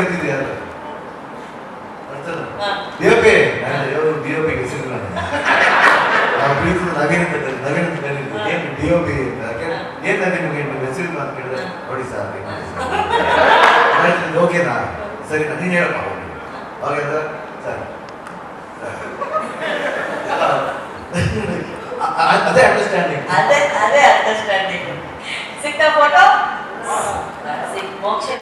ಕರೆದಿದ್ದೆ ಯಾರು DOP DOP ಹೆಸರು ನಾವು ಪ್ರೀತಿಸಿದ ನವೀನ್ ಅಂತ ಕರೀತಿದ್ದೆ ಏನು ಡಿಒಪಿ ಅಂತ ಏನ್ ನಿಮಗೆ ಹೆಸರು ಅಂತ ಕೇಳಿದ್ರೆ ನೋಡಿ ಸರ್ ಓಕೆನಾ ಸರಿ ನೀನು ಹೇಳಪ್ಪ ಓಕೆ ಸರ್ ಅದೇ ಅಂಡರ್ಸ್ಟ್ಯಾಂಡಿಂಗ್ ಅದೇ ಅಂಡರ್ಸ್ಟ್ಯಾಂಡಿಂಗ್ ಸಿಕ್ತ ಫೋಟೋ ಮೋಕ್ಷ